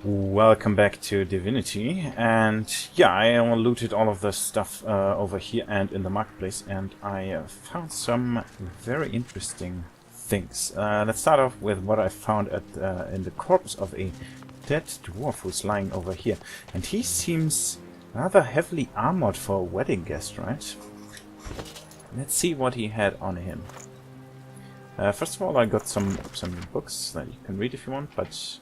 Welcome back to Divinity, and yeah, I looted all of the stuff over here and in the marketplace, and I found some very interesting things. Let's start off with what I found in the corpse of a dead dwarf who's lying over here, and he seems rather heavily armored for a wedding guest, right? Let's see what he had on him. First of all, I got some books that you can read if you want, but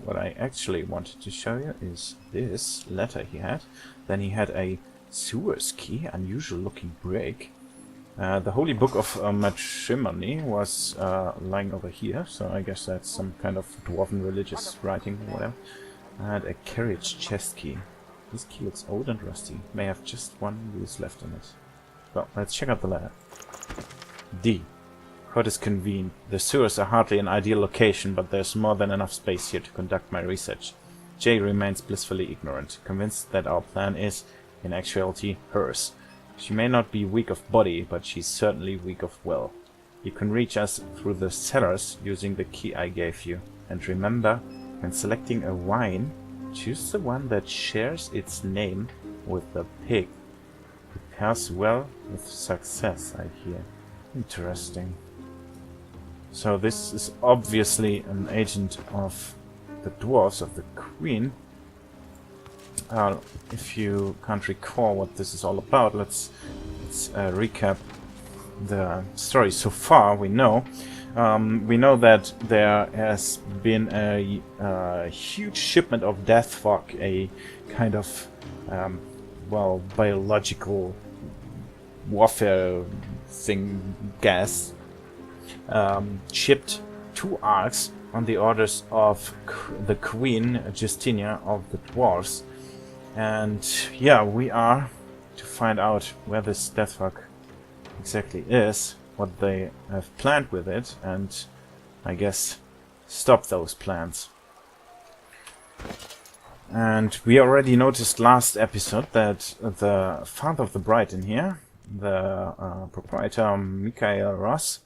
what I actually wanted to show you is this letter he had. Then he had a sewer's key, unusual looking break. The Holy Book of Matrimony was lying over here, so I guess that's some kind of dwarven religious writing or whatever. And a carriage chest key. This key looks old and rusty. May have just one use left in it. Well, let's check out the letter. D. Court is convened. The sewers are hardly an ideal location, but there's more than enough space here to conduct my research. J remains blissfully ignorant, convinced that our plan is, in actuality, hers. She may not be weak of body, but she's certainly weak of will. You can reach us through the cellars using the key I gave you. And remember, when selecting a wine, choose the one that shares its name with the pig. It pairs well with success, I hear. Interesting. So this is obviously an agent of the dwarves, of the queen. If you can't recall what this is all about, let's recap the story so far. We know that there has been a huge shipment of death fog, a kind of biological warfare thing, gas, shipped to Arx on the orders of the Queen Justinia of the Dwarves. And yeah, we are to find out where this death fog exactly is, what they have planned with it, and I guess stop those plans. And we already noticed last episode that the father of the bride in here, the proprietor Michael Ross,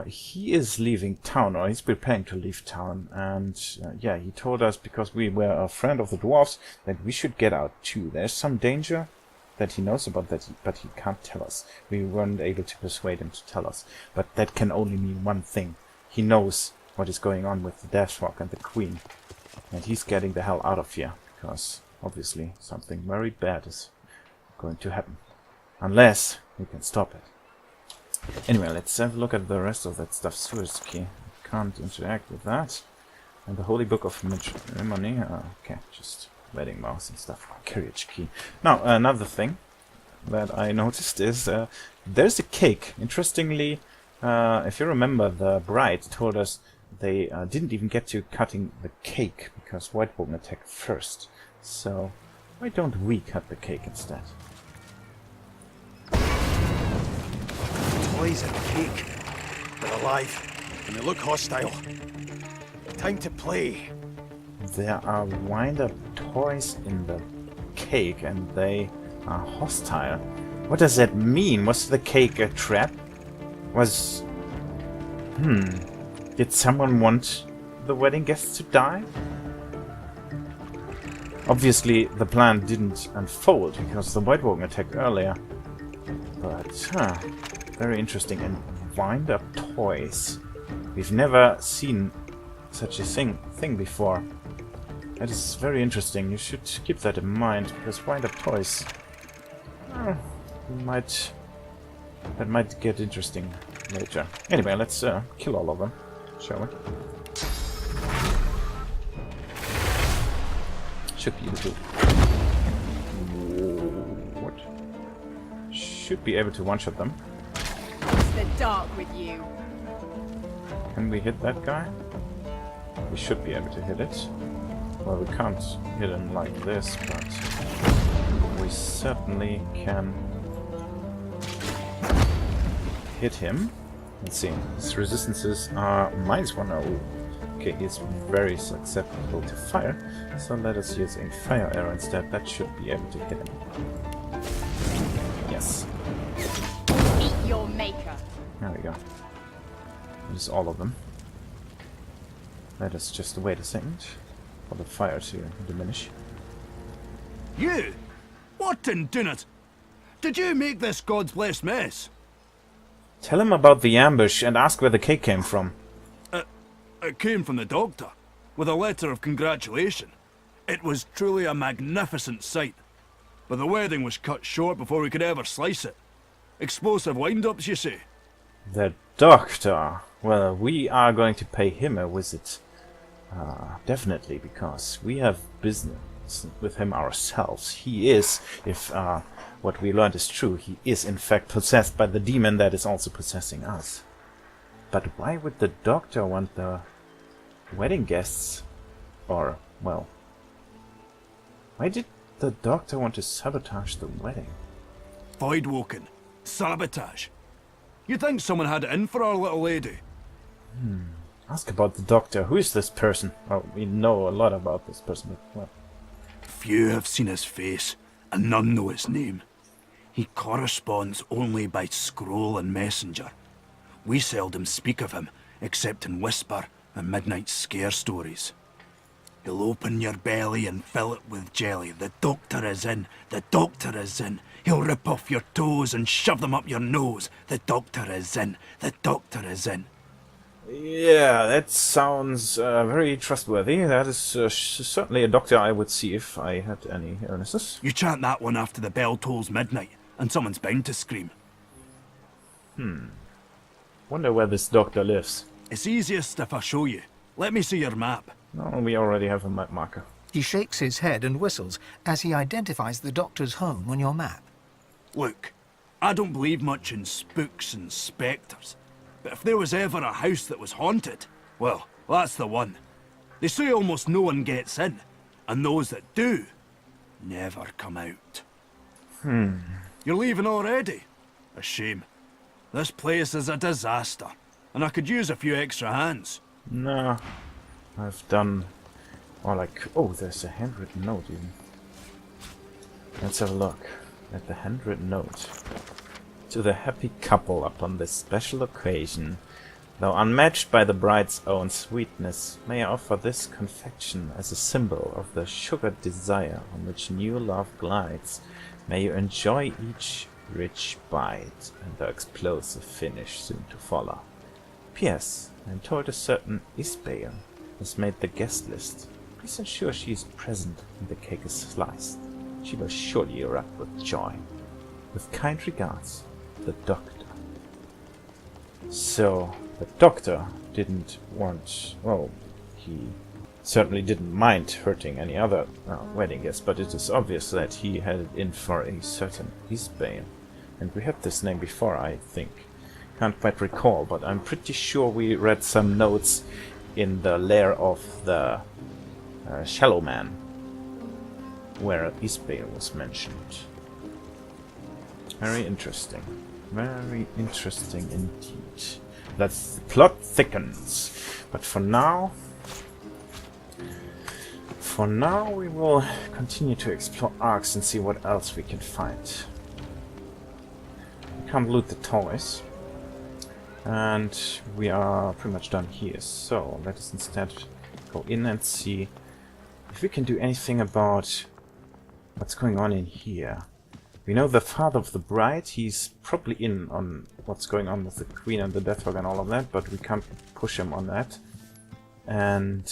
he is leaving town, or he's preparing to leave town, and yeah, he told us, because we were a friend of the dwarves, that we should get out too. There's some danger that he knows about, but he can't tell us. We weren't able to persuade him to tell us, but that can only mean one thing. He knows what is going on with the death fog and the queen, and he's getting the hell out of here, because obviously something very bad is going to happen, unless we can stop it. Anyway, let's have a look at the rest of that stuff. Sewer's key. Can't interact with that. And the Holy Book of Matrimony. Okay, just wedding vows and stuff. Carriage key. Now, another thing that I noticed is there's a cake. Interestingly, if you remember, the bride told us they didn't even get to cutting the cake because White Woman attacked first. So, why don't we cut the cake instead? Toys and cake. They're alive, and they look hostile. Time to play. There are wind-up toys in the cake, and they are hostile. What does that mean? Was the cake a trap? Did someone want the wedding guests to die? Obviously, the plan didn't unfold, because the White Woman attacked earlier. But, very interesting. And wind-up toys. We've never seen such a thing before. That is very interesting. You should keep that in mind, because wind-up toys that might get interesting later. Anyway, let's kill all of them, shall we? Should be able to. What? Should be able to one-shot them. The dark with you. Can we hit that guy? We should be able to hit it. Well, we can't hit him like this, but we certainly can hit him. Let's see. His resistances are -1. Okay, he's very susceptible to fire, so let us use a fire arrow instead. That should be able to hit him. Yes. Meet your maker. There we go. Use all of them. let us just wait a second for the fire to diminish. You? What in Dunit? Did you make this God's blessed mess? Tell him about the ambush and ask where the cake came from. It came from the doctor, with a letter of congratulation. It was truly a magnificent sight. But the wedding was cut short before we could ever slice it. Explosive wind-ups, you see. The doctor. Well, we are going to pay him a visit. Definitely, because we have business with him ourselves. He is, if what we learned is true, he is in fact possessed by the demon that is also possessing us. But why would the doctor want the wedding guests? Or, well, why did the doctor want to sabotage the wedding? Voidwoken. Sabotage. You'd think someone had it in for our little lady. Ask about the doctor. Who is this person? Well, we know a lot about this person, but well. Few have seen his face, and none know his name. He corresponds only by scroll and messenger. We seldom speak of him, except in whisper and midnight scare stories. He'll open your belly and fill it with jelly. The doctor is in. The doctor is in. He'll rip off your toes and shove them up your nose. The doctor is in. The doctor is in. Yeah, that sounds very trustworthy. That is certainly a doctor I would see if I had any illnesses. You chant that one after the bell tolls midnight, and someone's bound to scream. Wonder where this doctor lives. It's easiest if I show you. Let me see your map. No, we already have a map marker. He shakes his head and whistles as he identifies the doctor's home on your map. Look, I don't believe much in spooks and spectres, but if there was ever a house that was haunted, well, that's the one. They say almost no one gets in, and those that do never come out. You're leaving already? A shame. This place is a disaster, and I could use a few extra hands. No, I've done... Or like... Oh, there's a handwritten note even. Let's have a look at the handwritten note. To the happy couple upon this special occasion, though unmatched by the bride's own sweetness, may I offer this confection as a symbol of the sugared desire on which new love glides. May you enjoy each rich bite and the explosive finish soon to follow. P.S. I am told a certain Isbale has made the guest list. Please ensure she is present when the cake is sliced. She will surely erupt with joy. With kind regards, the doctor. So, the doctor didn't want... Well, he certainly didn't mind hurting any other wedding guests, but it is obvious that he had it in for a certain Isbale. And we had this name before, I think. Can't quite recall, but I'm pretty sure we read some notes in the lair of the Shallow Man, where Isbale was mentioned. Very interesting. Very interesting indeed. That's the plot thickens. But for now we will continue to explore Arks and see what else we can find. We can't loot the toys. And we are pretty much done here. So let us instead go in and see if we can do anything about what's going on in here. We know the father of the bride, he's probably in on what's going on with the queen and the death hog and all of that, but we can't push him on that. And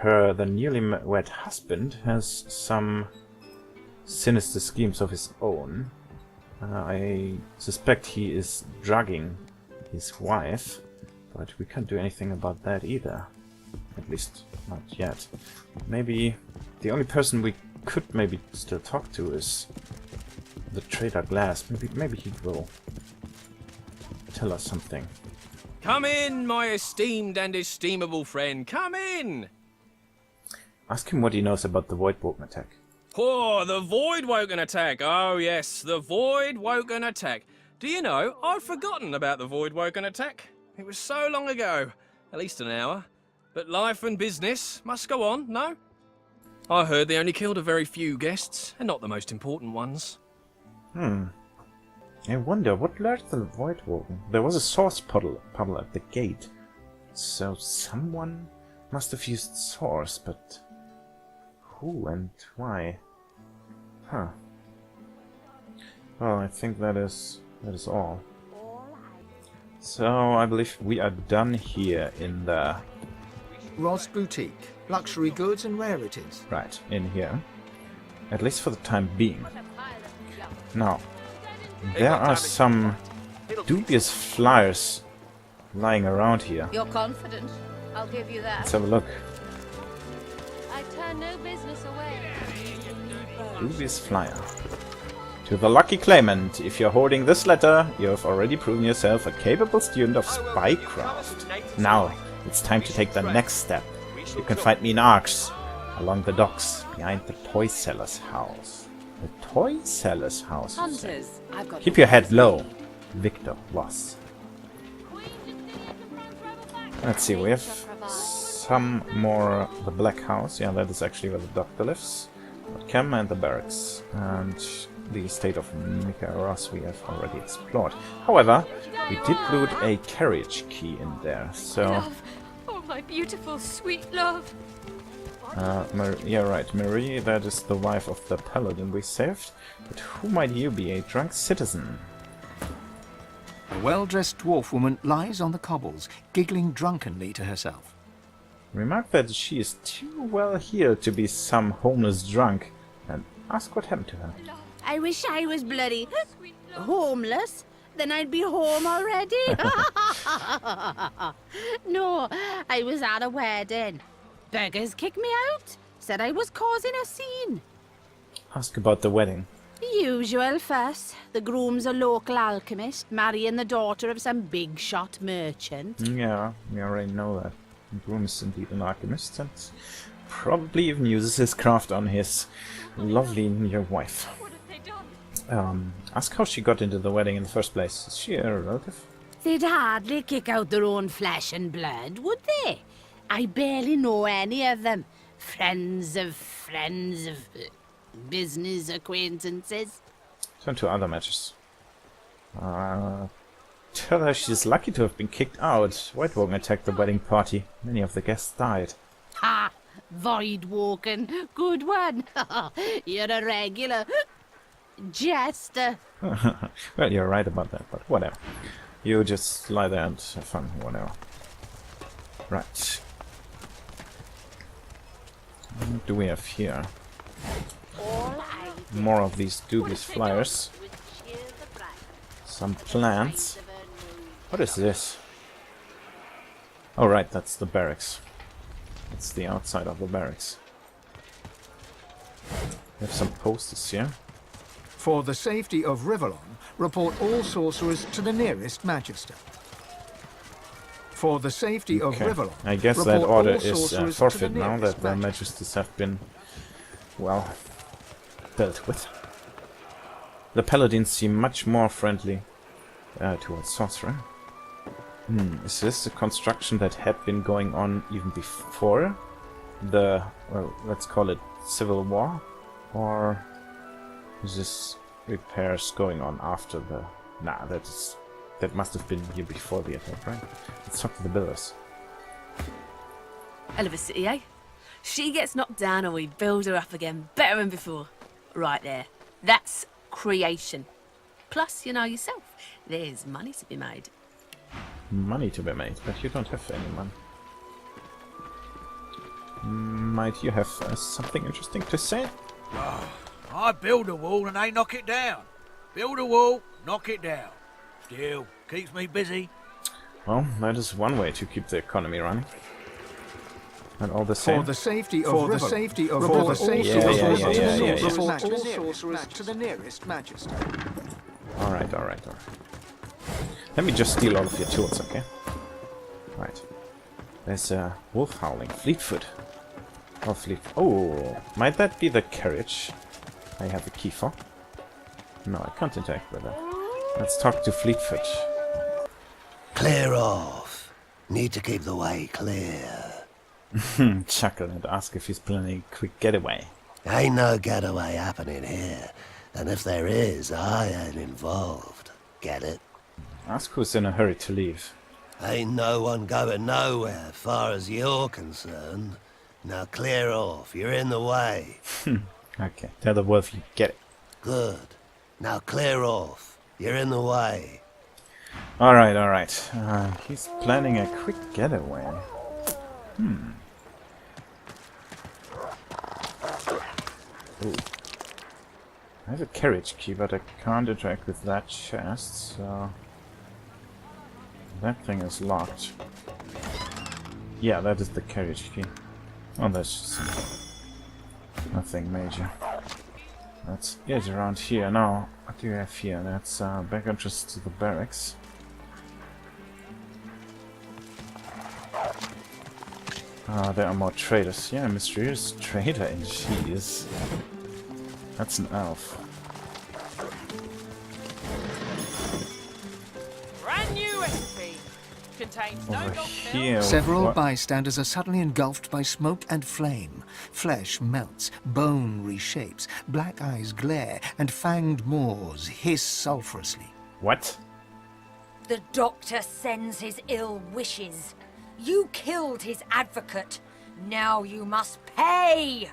the newlywed husband has some sinister schemes of his own. I suspect he is drugging his wife, but we can't do anything about that either. At least, not yet. Maybe the only person we could maybe still talk to is the Trader Glass. Maybe he will tell us something. Come in, my esteemed and esteemable friend. Come in! Ask him what he knows about the Voidwoken attack. Oh, the Voidwoken attack. Oh, yes, the Voidwoken attack. Do you know, I'd forgotten about the Voidwoken attack. It was so long ago. At least an hour. But life and business must go on, no? I heard they only killed a very few guests, and not the most important ones. I wonder, what lured the Voidwoken? There was a source puddle at the gate. So someone must have used source, but who and why? Huh. Well, I think that is all. So I believe we are done here in the Ross Boutique. Luxury goods and rarities. right in here, at least for the time being. Now there are some dubious flyers lying around here. You're confident. I'll give you that. Let's have a look. I turn no business away. Dubious flyer. To the lucky claimant, if you're holding this letter, you have already proven yourself a capable student of spycraft. Now, it's time to take the next step. You can find me in Arx, along the docks, behind the toy seller's house. The toy seller's house. you say? Hunters, I've got Keep your head low, Victor Lohse. Let's see, we have some more. The Black House, yeah, that is actually where the doctor lives. Cam and the barracks. And the estate of Mika Ross we have already explored. However, we did loot a carriage key in there, so... love. Oh, my beautiful, sweet love. yeah, right, Marie, that is the wife of the paladin we saved. But who might you be, a drunk citizen? A well-dressed dwarf woman lies on the cobbles, giggling drunkenly to herself. Remark that she is too well heeled to be some homeless drunk, and ask what happened to her. I wish I was bloody homeless. Then I'd be home already. No, I was at a wedding. Beggars kicked me out. Said I was causing a scene. Ask about the wedding. Usual fuss. The groom's a local alchemist, marrying the daughter of some big shot merchant. Yeah, we already know that. The groom is indeed an alchemist, and probably even uses his craft on his lovely new wife. Ask how she got into the wedding in the first place. Is she a relative? They'd hardly kick out their own flesh and blood, would they? I barely know any of them. Friends of business acquaintances. Turn to other matters. Tell her she's lucky to have been kicked out. White Wogan attacked the wedding party. Many of the guests died. Ha! Voidwalken. Good one. You're a regular jester. Well, you're right about that, but whatever. You just lie there and have fun, whatever. Right. What do we have here? More of these dubious flyers. Some plants. What is this? Oh right, that's the barracks. That's the outside of the barracks. We have some posters here. For the safety of Rivellon, report all sorcerers to the nearest Magister. For the safety of Rivellon, I guess that order is forfeit now that the Magisters have been, well, dealt with. The Paladins seem much more friendly towards sorcerer. Is this a construction that had been going on even before the, well, let's call it Civil War? Or is this repairs going on after the... Nah, that must have been here before the attack, right? Let's talk to the builders. Hell of a city, eh? She gets knocked down and we build her up again, better than before. Right there. That's creation. Plus, you know yourself, there's money to be made. Money to be made, but you don't have any money. Might you have something interesting to say? I build a wall and they knock it down. Build a wall, knock it down. Still keeps me busy. Well, that is one way to keep the economy running. And all the same. For the safety of Rivellon, report all sorcerers to the nearest Magister. Alright. Let me just steal all of your tools, okay? Right. There's a wolf howling. Fleetfoot. Oh, might that be the carriage I have a key for? No, I can't interact with that. Let's talk to Fleetfoot. Clear off. Need to keep the way clear. Chuckle and ask if he's planning a quick getaway. Ain't no getaway happening here. And if there is, I ain't involved. Get it? Ask who's in a hurry to leave. Ain't no one going nowhere, far as you're concerned. Now clear off, you're in the way. Okay, tell the wolf you get it. Good. Now clear off, you're in the way. Alright, alright. He's planning a quick getaway. Ooh. I have a carriage key, but I can't interact with that chest, so... That thing is locked. Yeah, that is the carriage key. Oh, that's just nothing major. That's it around here. Now, what do you have here? That's back entrance to the barracks. There are more traders. Yeah, mysterious trader, and she is... That's an elf. Brand new recipe. Contains no Over gold here... Several what- bystanders are suddenly engulfed by smoke and flame. Flesh melts, bone reshapes, black eyes glare, and fanged maws hiss sulphurously. What? The doctor sends his ill wishes. You killed his advocate. Now you must pay!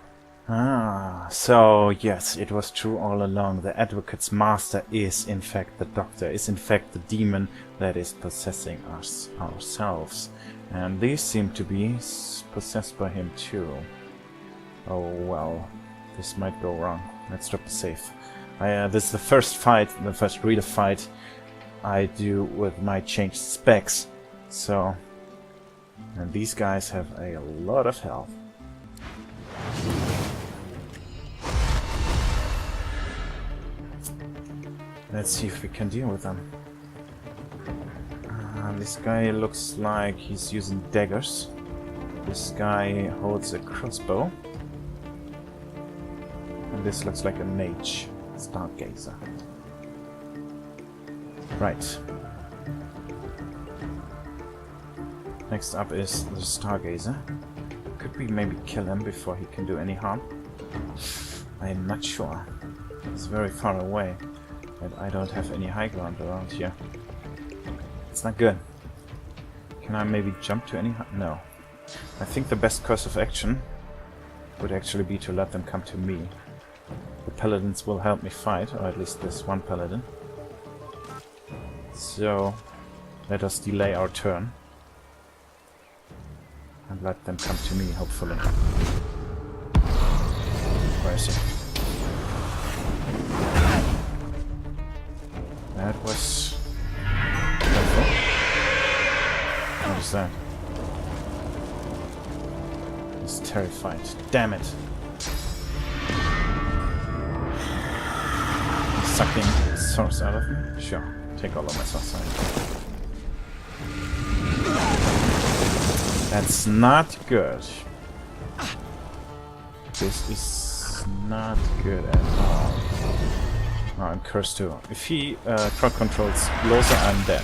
Ah, so yes, it was true all along. The advocate's master is in fact the doctor, is in fact the demon that is possessing us ourselves. And these seem to be possessed by him too. Oh well, this might go wrong. Let's drop the safe. This is the first fight, the first real fight I do with my changed specs. So, and these guys have a lot of health. Let's see if we can deal with them. This guy looks like he's using daggers. This guy holds a crossbow. And this looks like a mage, stargazer. Right. Next up is the stargazer. Could we maybe kill him before he can do any harm? I am not sure. He's very far away. And I don't have any high ground around here. It's not good. Can I maybe jump to any... No. I think the best course of action would actually be to let them come to me. The paladins will help me fight, or at least this one paladin. So, let us delay our turn. And let them come to me, hopefully. Where is he? That was... careful. What is that? He's terrified. Damn it! He's sucking source out of me? Sure. Take all of my source out. That's not good. This is not good at all. Oh, I'm cursed too. If he crowd controls Lohse, I'm dead.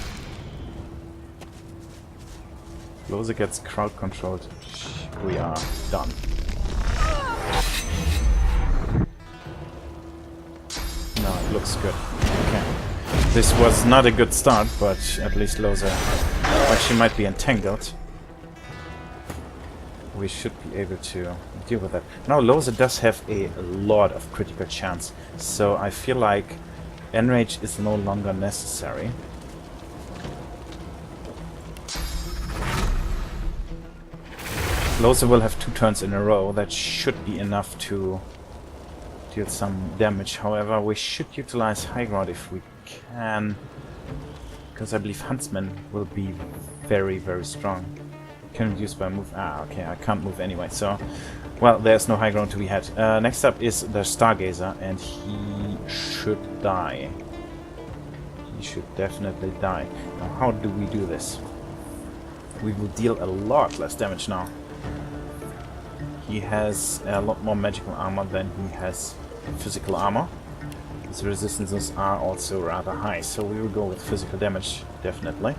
Lohse gets crowd controlled. We are done. No, it looks good. Okay. This was not a good start, but at least Lohse... Well, she might be entangled. We should be able to deal with that. Now, Lohse does have a lot of critical chance, so I feel like Enrage is no longer necessary. Lohse will have 2 turns in a row. That should be enough to deal some damage. However, we should utilize high ground if we can, because I believe Huntsman will be very, very strong. Can reduce by move. Ah, okay, I can't move anyway, so... Well, there's no high ground to be had. Next up is the Stargazer, and he should die. He should definitely die. Now, how do we do this? We will deal a lot less damage now. He has a lot more magical armor than he has physical armor. His resistances are also rather high, so we will go with physical damage, definitely.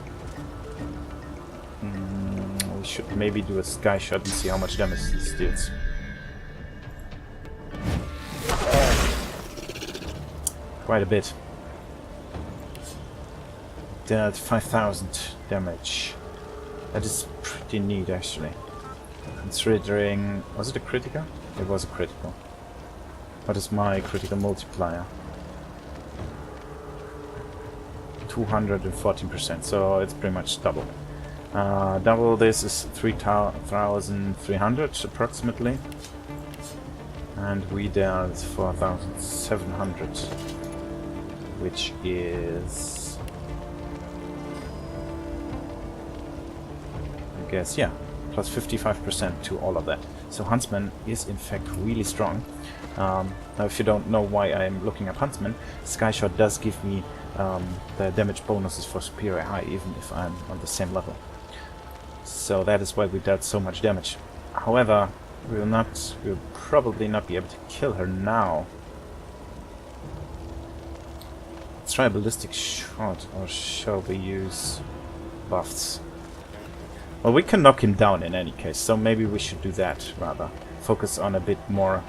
We should maybe do a sky shot and see how much damage this deals. Quite a bit. Dealt 5,000 damage. That is pretty neat, actually. Considering... Was it a critical? It was a critical. What is my critical multiplier? 214%, so it's pretty much double. Double this is 3,300 approximately. And we there is 4,700. Which is... I guess, yeah. Plus 55% to all of that. So Huntsman is in fact really strong. Now if you don't know why I'm looking at Huntsman, Skyshot does give me the damage bonuses for superior high even if I'm on the same level. So that is why we dealt so much damage. However, we'll probably not be able to kill her now. Let's try a ballistic shot, or shall we use buffs? Well, we can knock him down in any case, so maybe we should do that rather. Focus on a bit more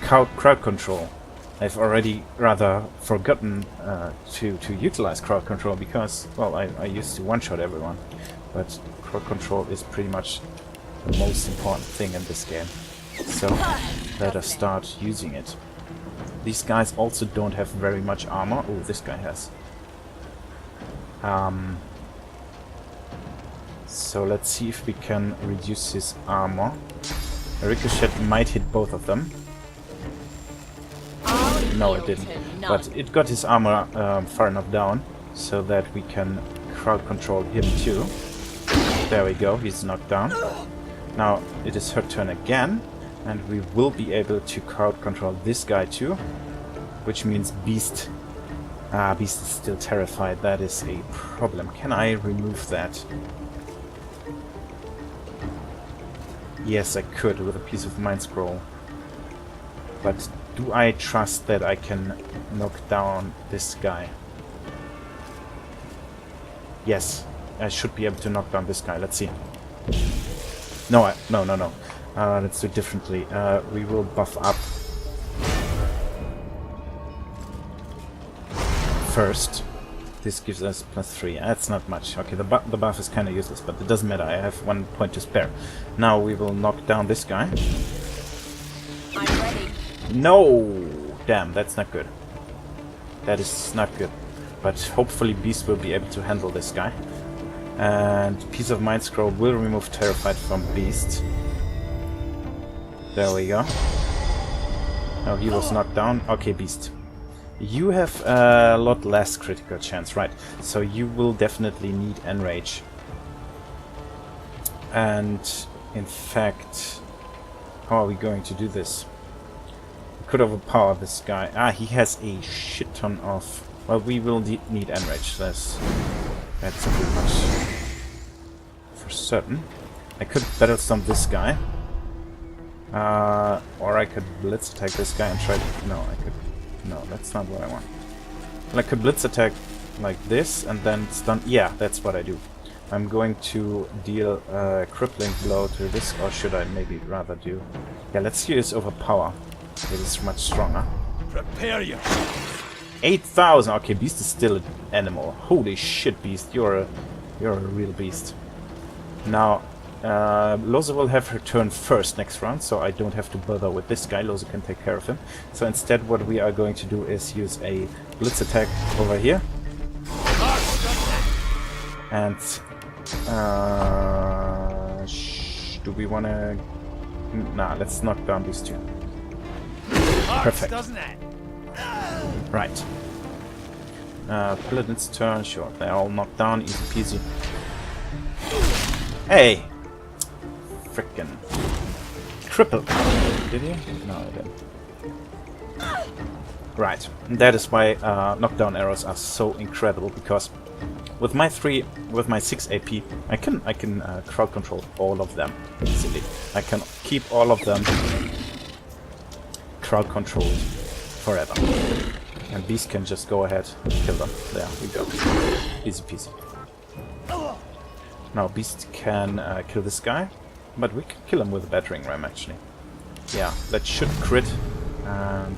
crowd control. I've already rather forgotten to utilize crowd control because, well, I used to one-shot everyone. But crowd control is pretty much the most important thing in this game. So let us start using it. These guys also don't have very much armor. Oh, this guy has. So let's see if we can reduce his armor. A ricochet might hit both of them. No, it didn't. But it got his armor far enough down so that we can crowd control him too. There we go, he's knocked down. Now it is her turn again, and we will be able to crowd control this guy too. Which means Beast. Beast is still terrified. That is a problem. Can I remove that? Yes, I could with a piece of Mind Scroll. But do I trust that I can knock down this guy? Yes, I should be able to knock down this guy. Let's see. No. Let's do it differently. We will buff up first. This gives us +3. That's not much. Okay, the buff is kind of useless, but it doesn't matter. I have 1 point to spare. Now we will knock down this guy. I'm ready. No! Damn, that's not good. That is not good. But hopefully Beast will be able to handle this guy. And Piece of Mind Scroll will remove Terrified from Beast. There we go. Oh, he was knocked down. Okay, Beast. You have a lot less critical chance, right? So you will definitely need Enrage. And in fact, how are we going to do this? We could overpower this guy. He has a shit ton of... Well, we will need Enrage. That's pretty much for certain. I could battle stomp this guy. Or I could blitz attack this guy and try to... No, I could... No, that's not what I want. Well, I could blitz attack like this and then stun... Yeah, that's what I do. I'm going to deal a crippling blow to this, or should I maybe rather do... Yeah, let's use Overpower. It is much stronger. Prepare you. 8,000! Okay, Beast is still an animal. Holy shit, Beast, you're a real beast. Now, Lohse will have her turn first next round, so I don't have to bother with this guy. Lohse can take care of him. So instead what we are going to do is use a blitz attack over here. And do we want to... Nah, let's knock down these two. Perfect. Right. Paladin's turn, sure. They're all knocked down, easy peasy. Hey! Frickin' crippled. Did he? No, I didn't. Right. And that is why knockdown arrows are so incredible, because with my 6 AP, I can crowd control all of them easily. I can keep all of them crowd controlled forever. And Beast can just go ahead and kill them. There we go. Easy peasy. Now Beast can kill this guy, but we can kill him with a battering ram actually. Yeah, that should crit. And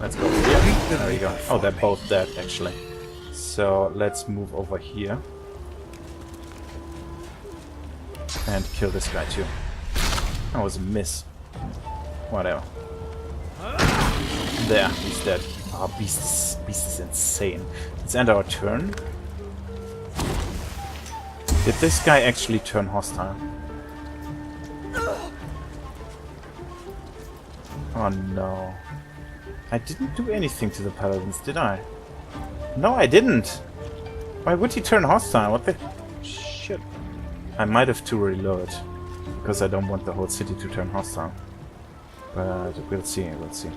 let's go here. There we go. Oh, they're both dead actually. So let's move over here. And kill this guy too. That was a miss. Whatever. There, he's dead. Oh, beast is insane. Let's end our turn. Did this guy actually turn hostile? Oh no. I didn't do anything to the paladins, did I? No, I didn't! Why would he turn hostile? What the shit? I might have to reload, because I don't want the whole city to turn hostile. But we'll see, we'll see.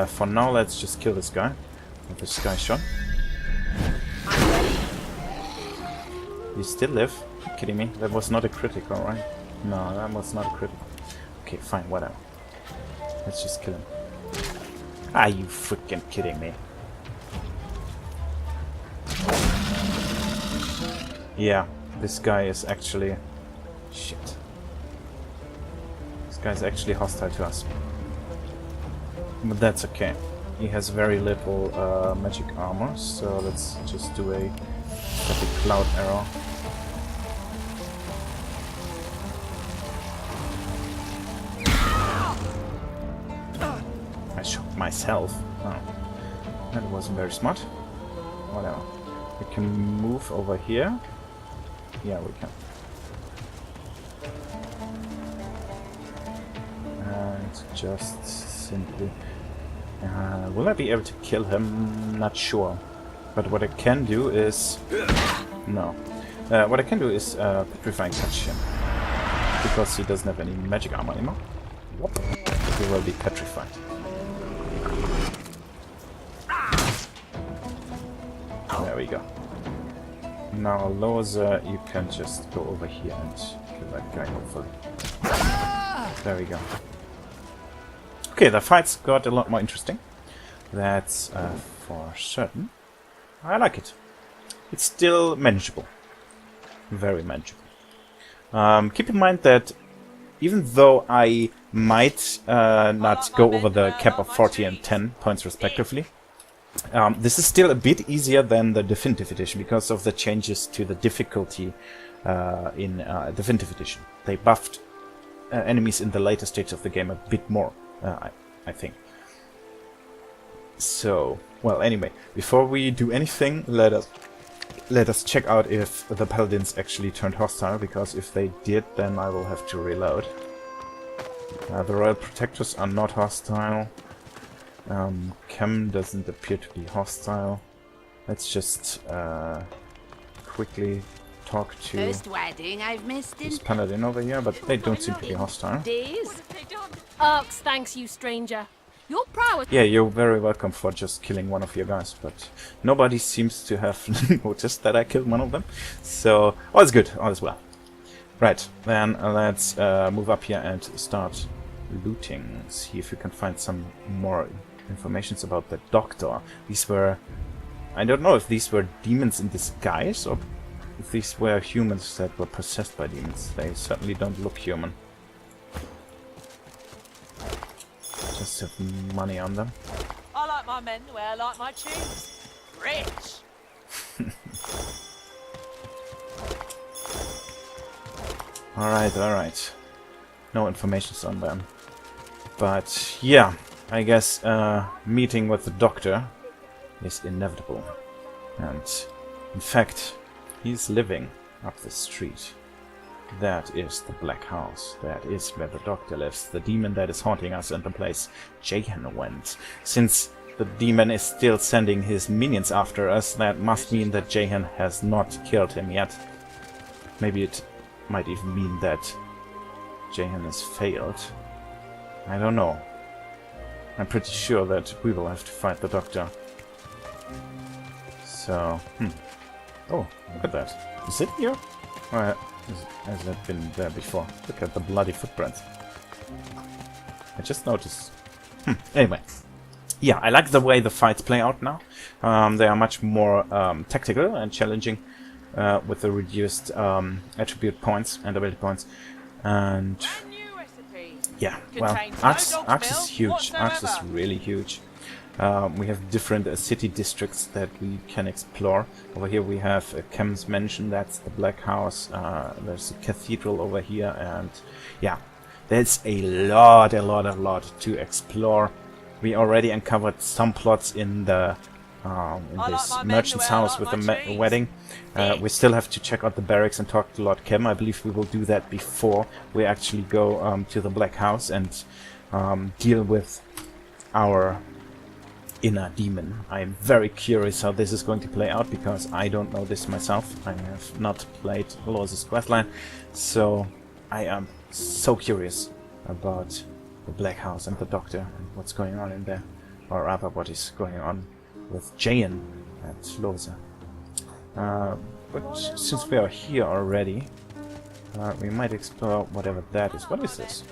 For now, let's just kill this guy. With this guy shot. You still live? Are you kidding me? That was not a critical, right? No, that was not a critical. Okay, fine, whatever. Let's just kill him. Are you freaking kidding me? Yeah, this guy is actually... Shit. This guy's actually hostile to us. But that's okay. He has very little magic armor, so let's just do a static cloud arrow. I shot myself. Oh. That wasn't very smart. Whatever. We can move over here. Yeah, we can. And just simply... will I be able to kill him? Not sure. But what I can do is... No. What I can do is petrifying touch him. Because he doesn't have any magic armor anymore. Whoop. He will be petrified. There we go. Now, Lohse, you can just go over here and kill that guy, hopefully. There we go. Okay, the fights got a lot more interesting. That's for certain. I like it. It's still manageable. Very manageable. Keep in mind that even though I might not go over the cap of 40 and 10 points respectively, this is still a bit easier than the Definitive Edition because of the changes to the difficulty in Definitive Edition. They buffed enemies in the later stage of the game a bit more, I think. So, well, anyway, before we do anything, let us check out if the paladins actually turned hostile, because if they did, then I will have to reload. The Royal Protectors are not hostile. Chem doesn't appear to be hostile. Let's just quickly talk to First wedding I've missed in this paladin over here, but they don't seem to be hostile. Days. Arx thanks you, stranger. Your prowess. Yeah, you're very welcome for just killing one of your guys, but nobody seems to have noticed that I killed one of them. So, all is good, all is well. Right, then let's move up here and start looting. See if we can find some more informations about the doctor. These were... I don't know if these were demons in disguise or if these were humans that were possessed by demons. They certainly don't look human. Just have money on them. I like my men the way I like my tunes. Rich. Alright. No informations on them. But yeah, I guess meeting with the doctor is inevitable. And in fact, he's living up the street. That is the Black House. That is where the doctor lives. The demon that is haunting us and the place Jehan went. Since the demon is still sending his minions after us, that must mean that Jehan has not killed him yet. Maybe it might even mean that Jehan has failed. I don't know. I'm pretty sure that we will have to fight the doctor. So, Oh, look at that. Is it here? Or has that been there before? Look at the bloody footprints. I just noticed. Anyway. Yeah, I like the way the fights play out now. They are much more tactical and challenging with the reduced attribute points and ability points. And yeah, well, Arx is huge. Arx is really huge. We have different city districts that we can explore. Over here we have Chem's Mansion, that's the Black House. There's a cathedral over here, and yeah, there's a lot to explore. We already uncovered some plots in the in this merchant's house with the wedding. We still have to check out the barracks and talk to Lord Chem. I believe we will do that before we actually go to the Black House and deal with our inner demon. I'm very curious how this is going to play out, because I don't know this myself. I have not played Lohse's questline, so I am so curious about the Black House and the Doctor and what's going on in there, or rather what is going on with Jayan at Lohse. But since we are here already, we might explore whatever that is. What is this?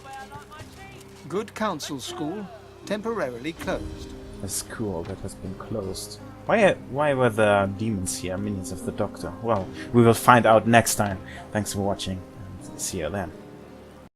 Good Counsel School, temporarily closed. A school that has been closed. Why were the demons here, minions of the Doctor? Well, we will find out next time. Thanks for watching, and see you then.